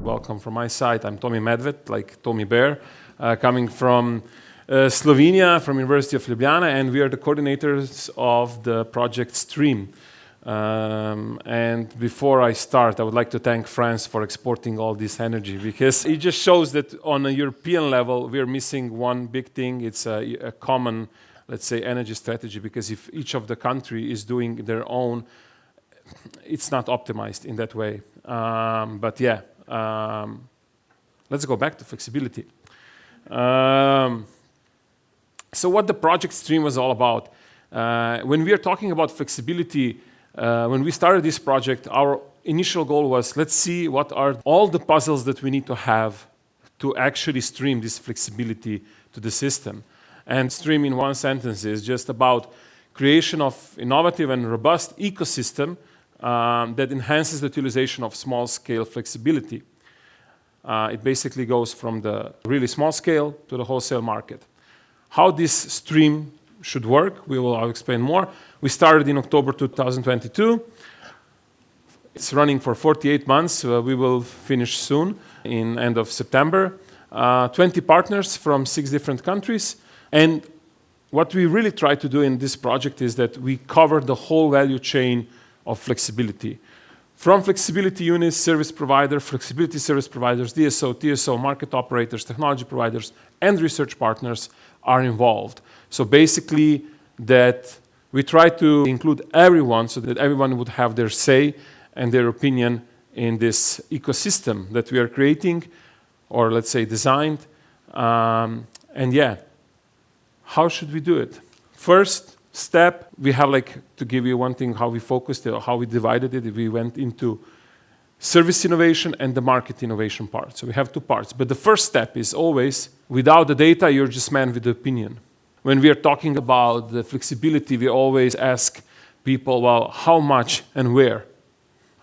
Welcome from my side. I'm Tomi Medved, like Tomi Bear, coming from Slovenia, from University of Ljubljana, and we are the coordinators of the project Stream. And before I start, I would like to thank France for exporting all this energy, because it just shows that on a European level, we're missing one big thing. It's a common, let's say, energy strategy, because if each of the country is doing their own, it's not optimized in that way. But yeah, let's go back to flexibility. So what the project Stream was all about. When we are talking about flexibility, when we started this project, our initial goal was, let's see what are all the puzzles that we need to have to actually stream this flexibility to the system. And Stream, in one sentence, is just about creation of innovative and robust ecosystem that enhances the utilization of small-scale flexibility. It basically goes from the really small scale to the wholesale market. How this Stream should work, I'll explain more. We started in October 2022. It's running for 48 months. We will finish soon, in end of September. 20 partners from 6 different countries. And what we really try to do in this project is that we cover the whole value chain of flexibility. From flexibility units, service provider, flexibility service providers, DSO, TSO, market operators, technology providers, and research partners are involved. So basically that we try to include everyone so that everyone would have their say and their opinion in this ecosystem that we are creating, or let's say designed. And yeah, how should we do it? First step, we have to give you one thing, how we focused it, or how we divided it. We went into service innovation and the market innovation part. So we have 2 parts. But the first step is always, without the data, you're just man with the opinion. When we are talking about the flexibility, we always ask people, well, how much and where?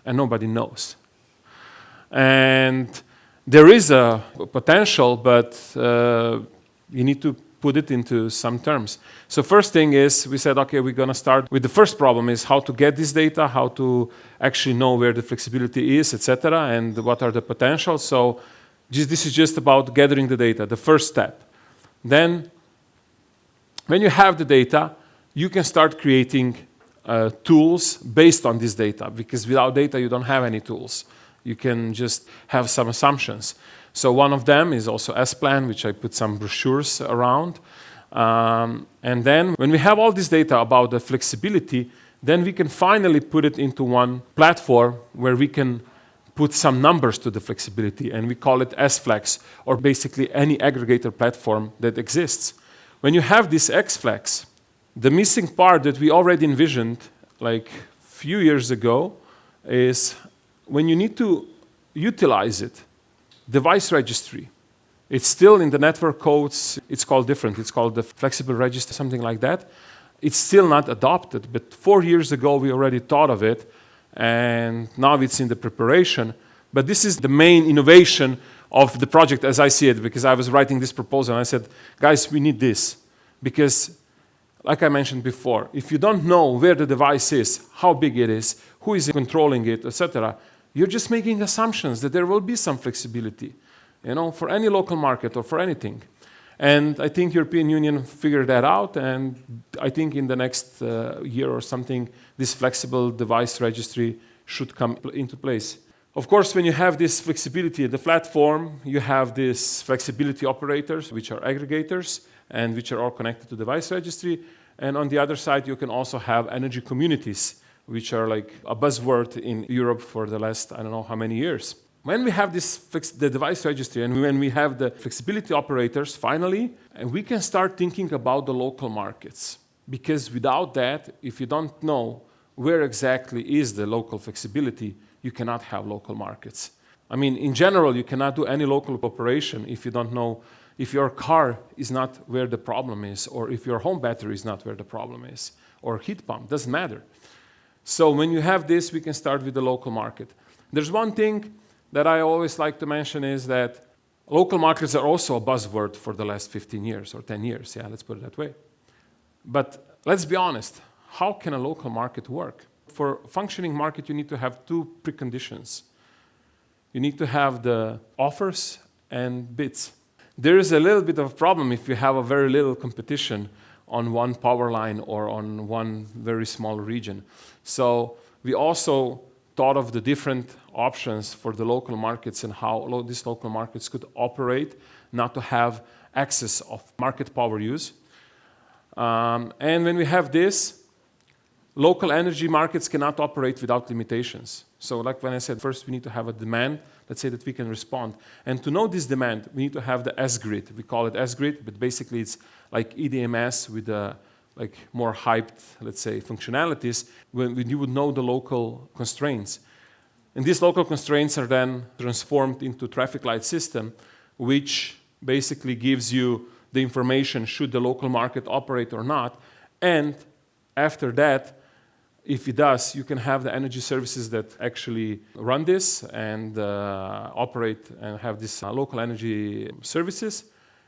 And nobody knows. And there is a potential, but you need to put it into some terms. So first thing is, we said, okay, we're going to start with the first problem is how to get this data, how to actually know where the flexibility is, etc., and what are the potentials. So this is just about gathering the data, the first step. Then, when you have the data, you can start creating tools based on this data, because without data, you don't have any tools. You can just have some assumptions. So one of them is also sPLAN, which I put some brochures around. And then when we have all this data about the flexibility, then we can finally put it into one platform where we can put some numbers to the flexibility, and we call it sFlex, or basically any aggregator platform that exists. When you have this xFlex, the missing part that we already envisioned like a few years ago is when you need to utilize it, device registry. It's still in the network codes, it's called different, it's called the flexible register, something like that. It's still not adopted, but 4 years ago we already thought of it, and now it's in the preparation. But this is the main innovation of the project as I see it, because I was writing this proposal and I said, guys, we need this. Because, like I mentioned before, if you don't know where the device is, how big it is, who is controlling it, etc., you're just making assumptions that there will be some flexibility, for any local market or for anything. And I think European Union figured that out, and I think in the next year or something, this flexible device registry should come into place. Of course, when you have this flexibility at the platform, you have these flexibility operators, which are aggregators, and which are all connected to device registry. And on the other side, you can also have energy communities, which are like a buzzword in Europe for the last, I don't know how many years. When we have the device registry, and when we have the flexibility operators, finally, and we can start thinking about the local markets. Because without that, if you don't know where exactly is the local flexibility, you cannot have local markets. I mean, in general, you cannot do any local operation if you don't know if your car is not where the problem is, or if your home battery is not where the problem is, or heat pump, doesn't matter. So when you have this, we can start with the local market. There's one thing that I always like to mention is that local markets are also a buzzword for the last 15 years or 10 years. Yeah, let's put it that way. But let's be honest, how can a local market work? For a functioning market, you need to have 2 preconditions. You need to have the offers and bids. There is a little bit of a problem if you have a very little competition on one power line or on one very small region. So we also thought of the different options for the local markets and how these local markets could operate, not to have excess of market power use. And when we have this, local energy markets cannot operate without limitations. So like when I said, first we need to have a demand, let's say that we can respond. And to know this demand, we need to have the S-grid. We call it S-grid, but basically it's like EDMS with like more hyped, let's say, functionalities, when you would know the local constraints. And these local constraints are then transformed into traffic light system, which basically gives you the information should the local market operate or not. And after that, if it does, you can have the energy services that actually run this and operate and have these local energy services.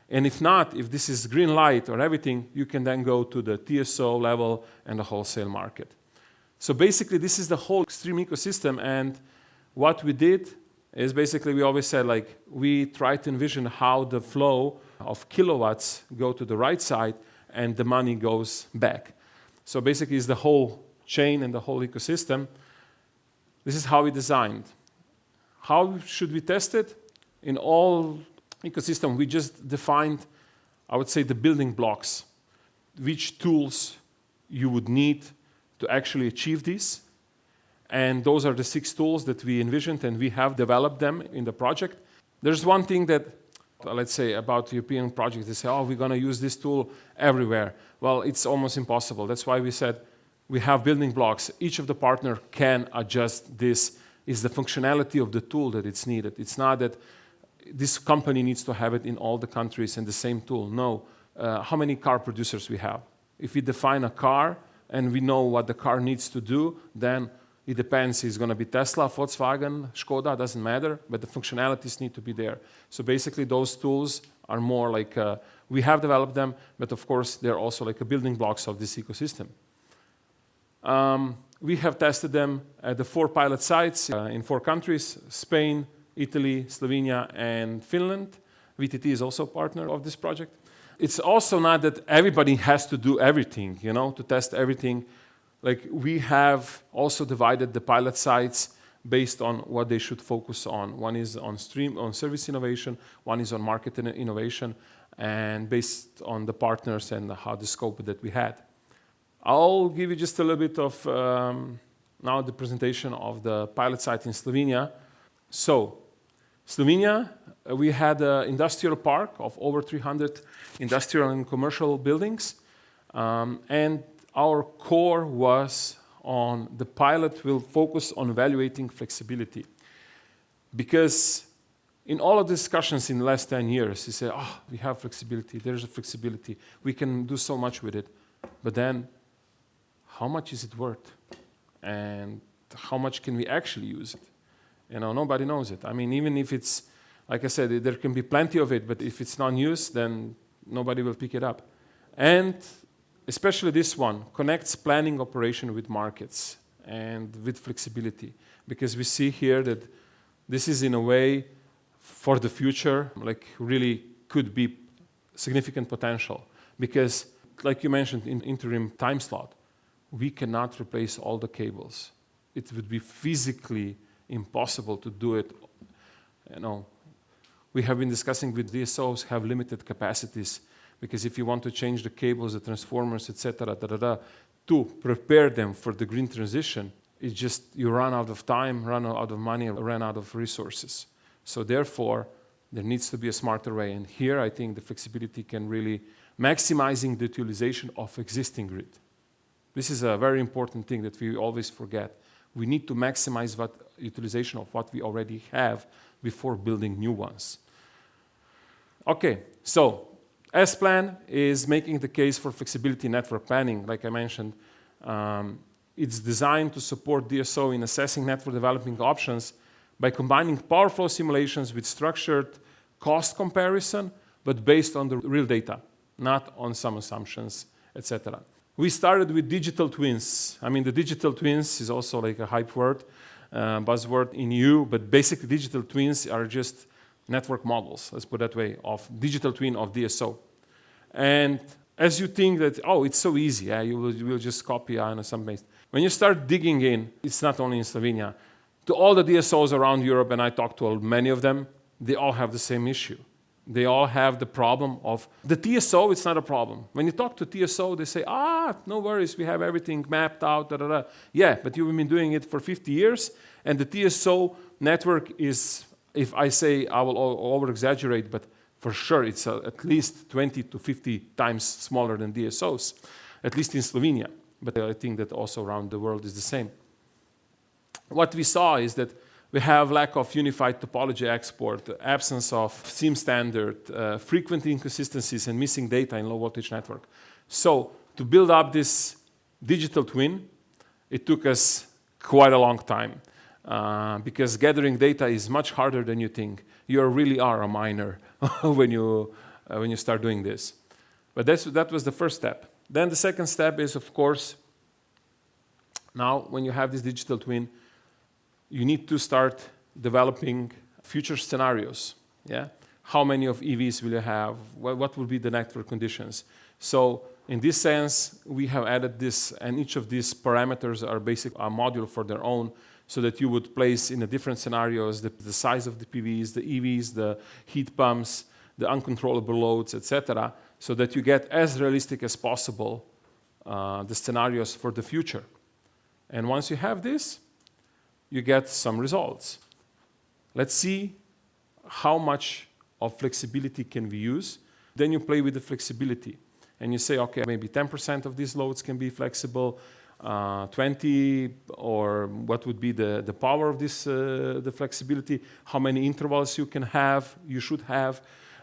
And if not, if this is green light or everything, you can then go to the DSO level and the wholesale market. So basically, this is the whole extreme ecosystem. And what we did is basically, we always said, like, we try to envision how the flow of kilowatts go to the right side and the money goes back. So basically, it's the whole chain and the whole ecosystem. This is how we designed. How should we test it? In all ecosystem, we just defined, I would say, the building blocks, which tools you would need to actually achieve this. And those are the 6 tools that we envisioned, and we have developed them in the project. There's one thing that, let's say, about European projects, they say, oh, we're going to use this tool everywhere. Well, it's almost impossible. That's why we said we have building blocks. Each of the partner can adjust this. Is the functionality of the tool that it's needed. It's not that this company needs to have it in all the countries and the same tool. No. How many car producers we have? If we define a car and we know what the car needs to do, then it depends. It's going to be Tesla, Volkswagen, Skoda, doesn't matter, but the functionalities need to be there. So basically those tools are more like, we have developed them, but of course they're also like a building blocks of this ecosystem. We have tested them at the 4 pilot sites in 4 countries, Spain, Italy, Slovenia, and Finland. VTT is also a partner of this project. It's also not that everybody has to do everything, to test everything. Like, we have also divided the pilot sites based on what they should focus on. One is on service innovation, one is on market innovation, and based on the partners and how the scope that we had. I'll give you just a little bit of now the presentation of the pilot site in Slovenia. So, Slovenia, we had an industrial park of over 300 industrial and commercial buildings, and our core was on the pilot will focus on evaluating flexibility. Because in all of the discussions in the last 10 years, you say, oh, we have flexibility, there's a flexibility, we can do so much with it. But then, how much is it worth? And how much can we actually use it? Nobody knows it. I mean, even if it's, like I said, there can be plenty of it, but if it's not used, then nobody will pick it up. And especially this one connects planning operation with markets and with flexibility, because we see here that this is in a way for the future, like really could be significant potential, because like you mentioned in interim time slot, we cannot replace all the cables. It would be physically impossible to do it. We have been discussing with DSOs have limited capacities, because if you want to change the cables, the transformers, etc., to prepare them for the green transition, it's just you run out of time, run out of money, run out of resources. So therefore, there needs to be a smarter way. And here, I think the flexibility can really maximizing the utilization of existing grid. This is a very important thing that we always forget. We need to maximize utilization of what we already have before building new ones. Okay, so sPLAN is making the case for flexibility network planning, like I mentioned. It's designed to support DSO in assessing network developing options by combining power flow simulations with structured cost comparison, but based on the real data, not on some assumptions, etc. We started with digital twins. I mean, the digital twins is also like a hype word. buzzword in EU, but basically digital twins are just network models, let's put it that way, of digital twin of DSO. And as you think that, oh, it's so easy, you will just copy something. When you start digging in, it's not only in Slovenia, to all the DSOs around Europe, and I talked to many of them, they all have the same issue. They all have the problem of the TSO, it's not a problem. When you talk to TSO, they say, no worries, we have everything mapped out, da, da, da. Yeah, but you've been doing it for 50 years, and the TSO network is, if I say, I will over-exaggerate, but for sure it's at least 20 to 50 times smaller than DSOs, at least in Slovenia. But I think that also around the world is the same. What we saw is that we have lack of unified topology export, absence of SIM standard, frequent inconsistencies and missing data in low voltage network. So to build up this digital twin, it took us quite a long time because gathering data is much harder than you think. You really are a miner when you start doing this. But that was the first step. Then the second step is, of course, now when you have this digital twin, you need to start developing future scenarios. Yeah? How many of EVs will you have? What will be the network conditions? So in this sense, we have added this, and each of these parameters are basically a module for their own, so that you would place in the different scenarios the size of the PVs, the EVs, the heat pumps, the uncontrollable loads, etc., so that you get as realistic as possible the scenarios for the future. And once you have this, you get some results. Let's see how much of flexibility can we use. Then you play with the flexibility. And you say, okay, maybe 10% of these loads can be flexible, 20, or what would be the power of this, the flexibility, how many intervals you can have, you should have,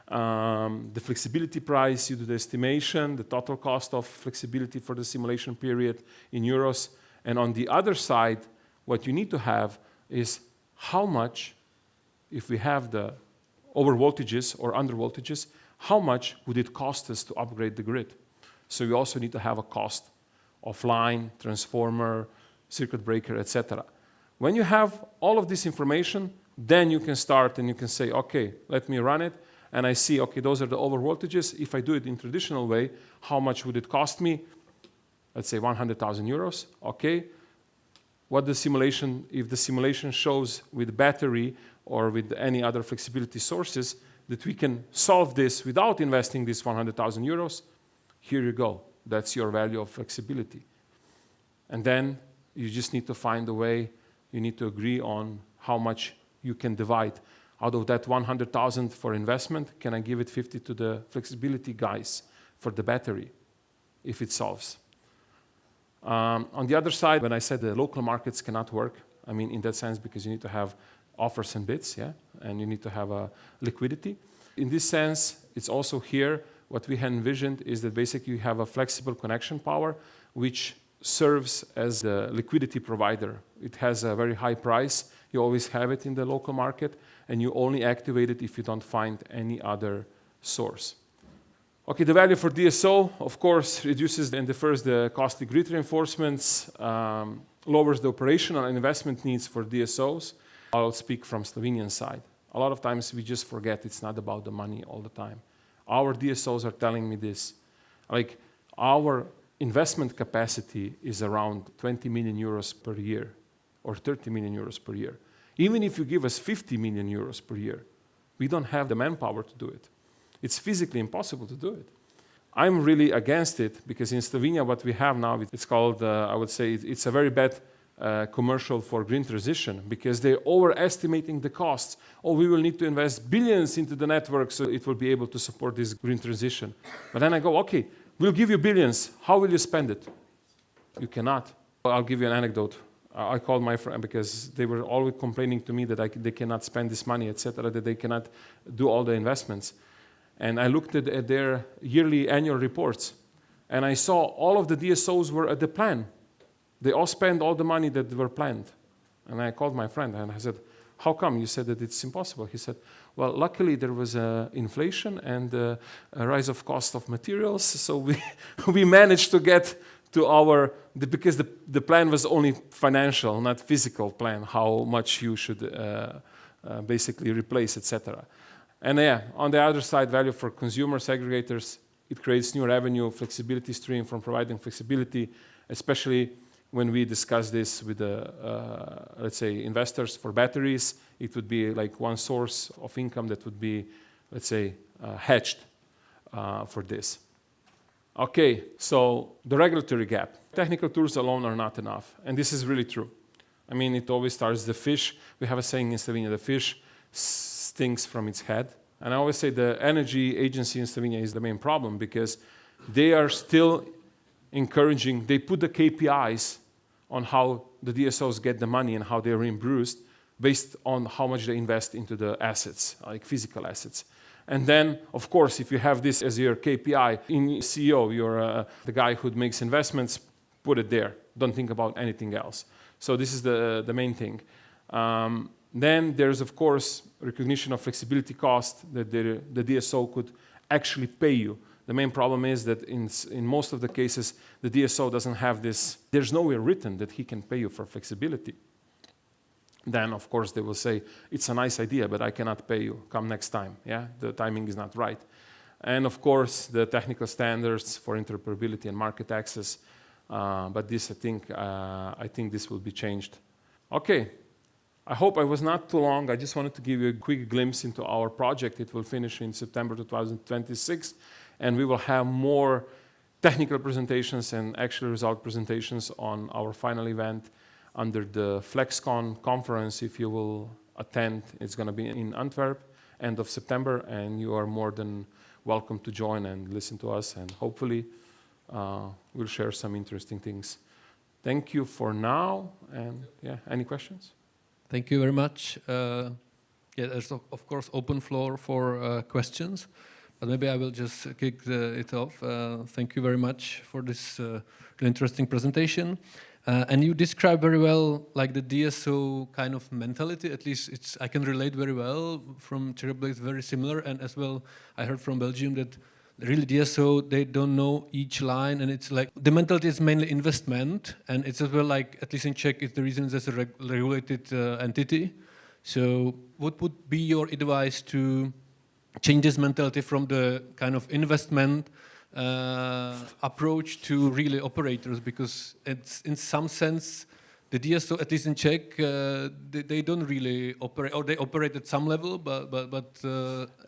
the flexibility price, you do the estimation, the total cost of flexibility for the simulation period in euros. And on the other side, what you need to have is how much, if we have the over voltages or under voltages, how much would it cost us to upgrade the grid? So we also need to have a cost of line, transformer, circuit breaker, etc. When you have all of this information, then you can start and you can say, okay, let me run it. And I see, okay, those are the over voltages. If I do it in traditional way, how much would it cost me? Let's say 100,000 euros, okay. What the simulation, if the simulation shows with battery or with any other flexibility sources that we can solve this without investing this 100,000 euros, here you go. That's your value of flexibility. And then you just need to find a way, you need to agree on how much you can divide. Out of that 100,000 for investment, can I give it 50 to the flexibility guys for the battery, if it solves? On the other side, when I said the local markets cannot work, I mean in that sense because you need to have offers and bids, yeah, and you need to have a liquidity. In this sense, it's also here, what we had envisioned is that basically you have a flexible connection power which serves as the liquidity provider. It has a very high price, you always have it in the local market, and you only activate it if you don't find any other source. Okay, the value for DSO, of course, reduces and defers the costly grid reinforcements, lowers the operational and investment needs for DSOs. I'll speak from Slovenian side. A lot of times we just forget it's not about the money all the time. Our DSOs are telling me this. Like, our investment capacity is around 20 million euros per year or 30 million euros per year. Even if you give us 50 million euros per year, we don't have the manpower to do it. It's physically impossible to do it. I'm really against it because in Slovenia what we have now, it's called, I would say, it's a very bad commercial for green transition because they're overestimating the costs. Oh, we will need to invest billions into the network so it will be able to support this green transition. But then I go, okay, we'll give you billions. How will you spend it? You cannot. I'll give you an anecdote. I called my friend because they were always complaining to me that they cannot spend this money, etc., that they cannot do all the investments. And I looked at their yearly annual reports, and I saw all of the DSOs were at the plan. They all spent all the money that were planned. And I called my friend, and I said, how come? You said that it's impossible. He said, well, luckily there was inflation and a rise of cost of materials, so we managed to get to our, because the plan was only financial, not physical plan, how much you should basically replace, etc. And on the other side, value for consumers, aggregators, it creates new revenue, flexibility stream from providing flexibility, especially when we discuss this with the, let's say, investors for batteries. It would be like one source of income that would be, let's say, hedged for this. Okay, so the regulatory gap. Technical tools alone are not enough, and this is really true. I mean, it always starts the fish. We have a saying in Slovenia, the fish stinks from its head. And I always say the energy agency in Slovenia is the main problem because they are still encouraging, they put the KPIs on how the DSOs get the money and how they're reimbursed based on how much they invest into the assets, like physical assets. And then, of course, if you have this as your KPI in CEO, you're the guy who makes investments, put it there. Don't think about anything else. So this is the main thing. Then there's, of course, recognition of flexibility cost that the DSO could actually pay you. The main problem is that in most of the cases, the DSO doesn't have this. There's nowhere written that he can pay you for flexibility. Then, of course, they will say, it's a nice idea, but I cannot pay you. Come next time. Yeah, the timing is not right. And, of course, the technical standards for interoperability and market access. But this, I think this will be changed. Okay. I hope I was not too long. I just wanted to give you a quick glimpse into our project. It will finish in September 2026, and we will have more technical presentations and actual result presentations on our final event under the FlexCon conference. If you will attend, it's going to be in Antwerp, end of September, and you are more than welcome to join and listen to us, and hopefully we'll share some interesting things. Thank you for now, and any questions? Thank you very much. There's of course open floor for questions, but maybe I will just kick it off. Thank you very much for this really interesting presentation. And you describe very well like the DSO kind of mentality. At least I can relate very well from Czech Republic. It's very similar, and as well I heard from Belgium that really DSO, they don't know each line, and it's like the mentality is mainly investment, and it's as well like, at least in Czech, it's the reason it's a regulated entity. So what would be your advice to change this mentality from the kind of investment approach to really operators? Because it's in some sense, the DSO, at least in Czech, they don't really operate, or they operate at some level, but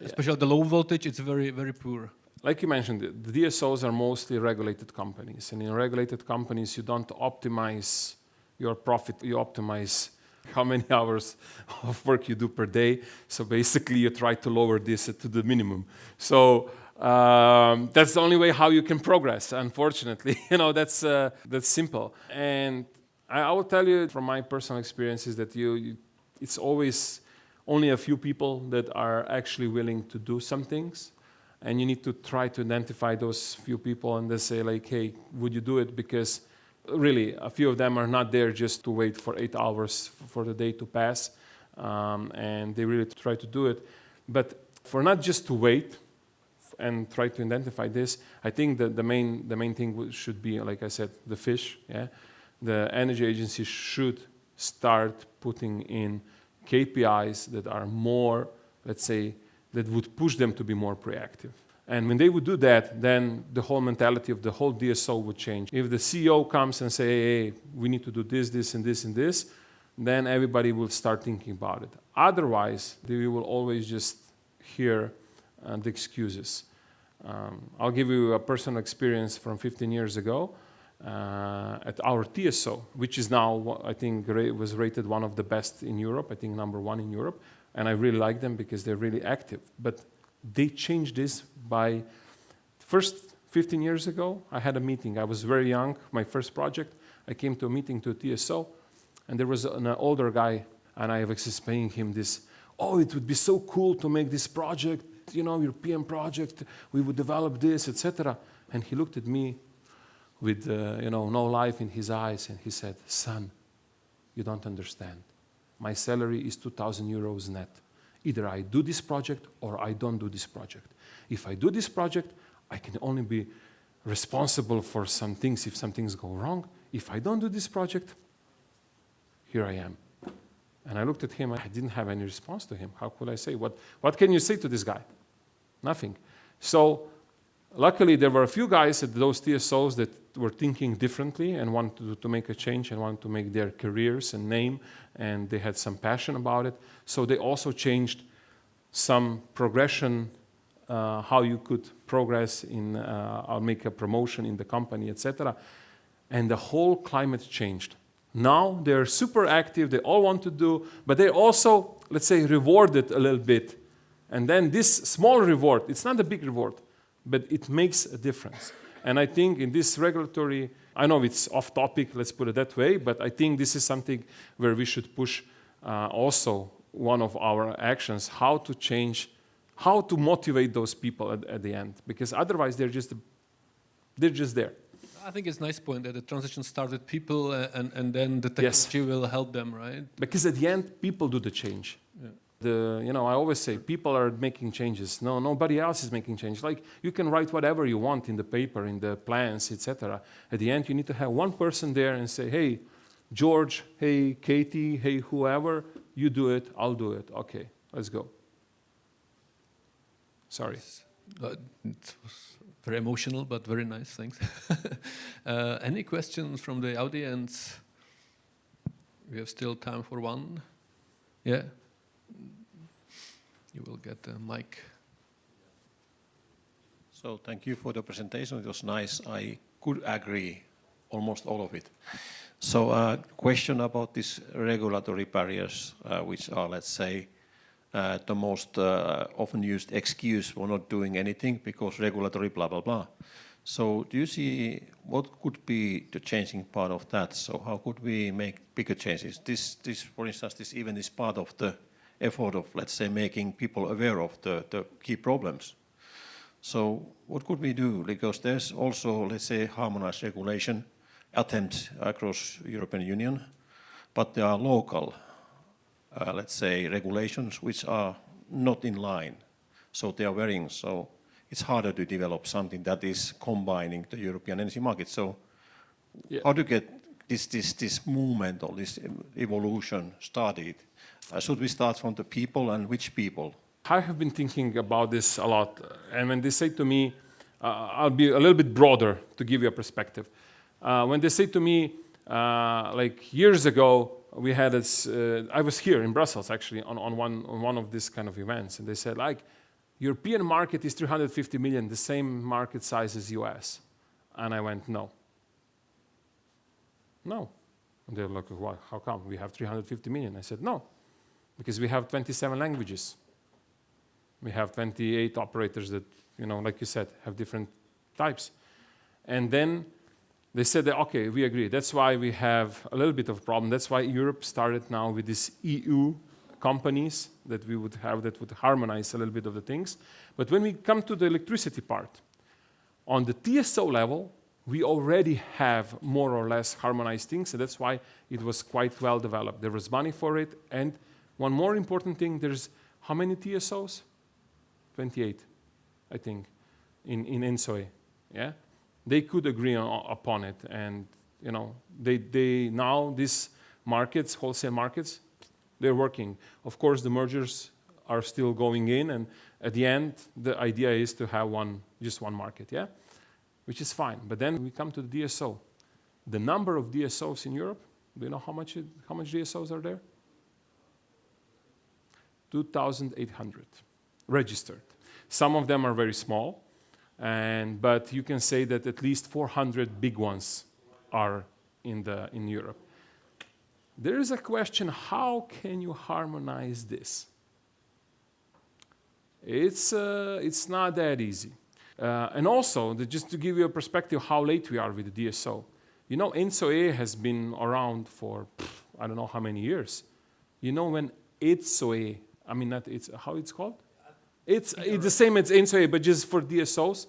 especially the low voltage, it's very, very poor. Like you mentioned, the DSOs are mostly regulated companies. And in regulated companies, you don't optimize your profit. You optimize how many hours of work you do per day. So basically, you try to lower this to the minimum. So that's the only way how you can progress, unfortunately. That's simple. And I will tell you from my personal experiences that it's always only a few people that are actually willing to do some things. And you need to try to identify those few people and they say like, hey, would you do it? Because really, a few of them are not there just to wait for 8 hours for the day to pass. And they really try to do it. But for not just to wait and try to identify this, I think that the main thing should be, like I said, the fish. Yeah? The energy agency should start putting in KPIs that are more, let's say, that would push them to be more proactive. And when they would do that, then the whole mentality of the whole DSO would change. If the CEO comes and say, hey, we need to do this, this, and this, and this, then everybody will start thinking about it. Otherwise, we will always just hear the excuses. I'll give you a personal experience from 15 years ago at our TSO, which is now, I think, was rated one of the best in Europe, I think #1 in Europe. And I really like them because they're really active. But they changed this by, first 15 years ago, I had a meeting. I was very young, my first project. I came to a meeting to a TSO, and there was an older guy, and I was explaining him this, oh, it would be so cool to make this project, European project, we would develop this, etc. And he looked at me with, no life in his eyes, and he said, son, you don't understand. My salary is 2,000 euros net. Either I do this project or I don't do this project. If I do this project, I can only be responsible for some things if some things go wrong. If I don't do this project, here I am. And I looked at him, I didn't have any response to him. How could I say? What can you say to this guy? Nothing. So luckily, there were a few guys at those DSOs that were thinking differently and wanted to make a change and wanted to make their careers and name, and they had some passion about it. So they also changed some progression, how you could progress in, or make a promotion in the company, etc. And the whole climate changed. Now they're super active, they all want to do, but they're also, let's say, rewarded a little bit. And then this small reward, it's not a big reward, but it makes a difference. And I think in this regulatory, I know it's off topic, let's put it that way, but I think this is something where we should push also one of our actions, how to change, how to motivate those people at the end, because otherwise they're just there. I think it's a nice point that the transition started people and then the technology will help them, right? Because at the end, people do the change. Yeah. I always say people are making changes. No, nobody else is making changes. Like you can write whatever you want in the paper, in the plans, etc. At the end, you need to have one person there and say, hey, George, hey, Katie, hey, whoever, you do it, I'll do it. Okay, let's go. Sorry. It was very emotional, but very nice, thanks. Any questions from the audience? We have still time for one. Yeah. You will get the mic. So thank you for the presentation. It was nice. I could agree almost all of it. So question about these regulatory barriers, which are, let's say, the most often used excuse for not doing anything because regulatory blah, blah, blah. So do you see what could be the changing part of that? So how could we make bigger changes? This for instance, this even is part of the effort of, let's say, making people aware of the key problems. So what could we do? Because there's also, let's say, harmonized regulation attempts across European Union, but there are local, let's say, regulations which are not in line. So they are varying. So it's harder to develop something that is combining the European energy market. So how to get this movement or this evolution started? Should we start from the people, and which people? I have been thinking about this a lot. And when they say to me, I'll be a little bit broader to give you a perspective. When they say to me, like years ago, we had this, I was here in Brussels actually on one of these kind of events, and they said like, European market is 350 million, the same market size as US. And I went, no. No. And they're like, well, how come? We have 350 million. I said, no, because we have 27 languages. We have 28 operators that, like you said, have different types. And then they said that, okay, we agree. That's why we have a little bit of a problem. That's why Europe started now with these EU companies that we would have that would harmonize a little bit of the things. But when we come to the electricity part, on the TSO level, we already have more or less harmonized things, and that's why it was quite well developed. There was money for it, and one more important thing, there's how many TSOs? 28, I think, in ENSOE, yeah? They could agree upon it, and they now these markets, wholesale markets, they're working. Of course, the mergers are still going in, and at the end, the idea is to have just one market, yeah? Which is fine. But then we come to the DSO. The number of DSOs in Europe, do you know how much DSOs are there? 2,800 registered. Some of them are very small, but you can say that at least 400 big ones are in Europe. There is a question, how can you harmonize this? It's not that easy. And also, just to give you a perspective how late we are with the DSO. ENSOE has been around for, I don't know how many years. When ENSOE, how it's called? It's the same as ENSOE, but just for DSOs.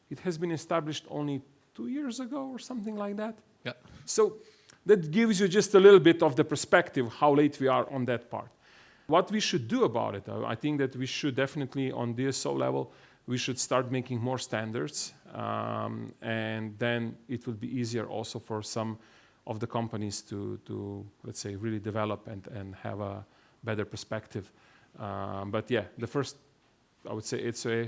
It has been established only 2 years ago or something like that. Yeah. So that gives you just a little bit of the perspective how late we are on that part. What we should do about it, I think that we should definitely, on DSO level, we should start making more standards, and then it will be easier also for some of the companies to let's say, really develop and have a better perspective. But yeah, the first, I would say, HOA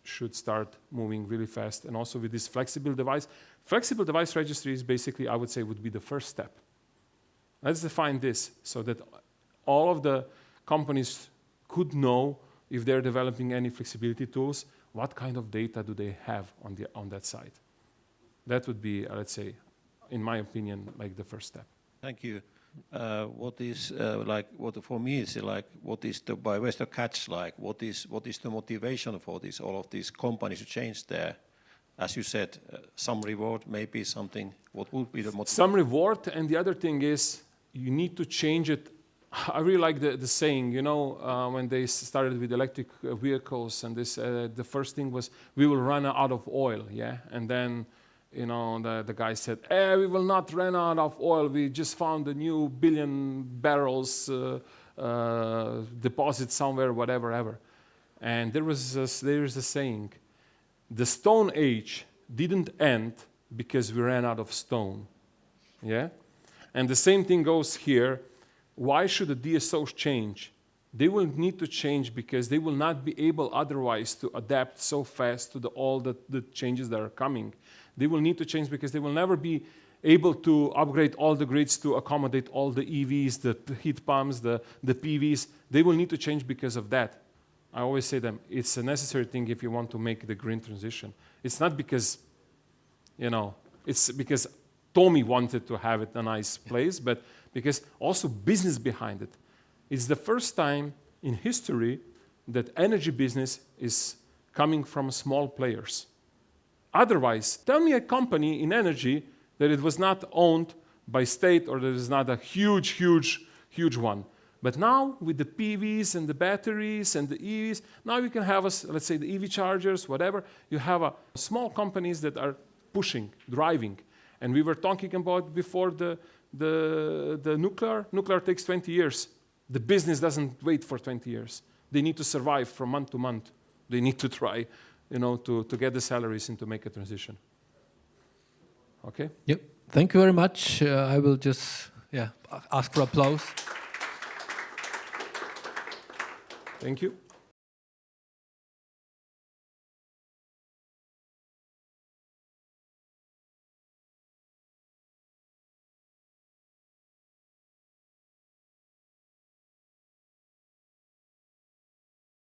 should start moving really fast. And also with this flexible device registry is basically, I would say, would be the first step. Let's define this so that all of the companies could know if they're developing any flexibility tools, what kind of data do they have on that side. That would be, let's say, in my opinion, like the first step. Thank you. What is what for me is like, what is the where's the catch like? What is the motivation for this? All of these companies to change their, as you said, some reward, maybe something. What would be the motivation? Some reward, and the other thing is you need to change it. I really like the saying, you know, when they started with electric vehicles, and this the first thing was we will run out of oil, yeah, and then. You know, the guy said, we will not run out of oil. We just found a new 1 billion barrels deposit somewhere, whatever, ever. And there is a saying, the Stone Age didn't end because we ran out of stone. Yeah? And the same thing goes here. Why should the DSOs change? They will need to change because they will not be able otherwise to adapt so fast to all the changes that are coming. They will need to change because they will never be able to upgrade all the grids to accommodate all the EVs, the heat pumps, the PVs. They will need to change because of that. I always say them, it's a necessary thing if you want to make the green transition. It's not because, you know, it's because Tomi wanted to have it a nice place, but because also business behind it. It's the first time in history that energy business is coming from small players. Otherwise, tell me a company in energy that it was not owned by state or that it is not a huge one. But now with the PVs and the batteries and the EVs, now you can have, let's say, the EV chargers, whatever. You have small companies that are pushing, driving. And we were talking about before the nuclear. Nuclear takes 20 years. The business doesn't wait for 20 years. They need to survive from month to month. They need to try, you know, to get the salaries and to make a transition. Okay? Yep. Thank you very much. I will just ask for applause. Thank you.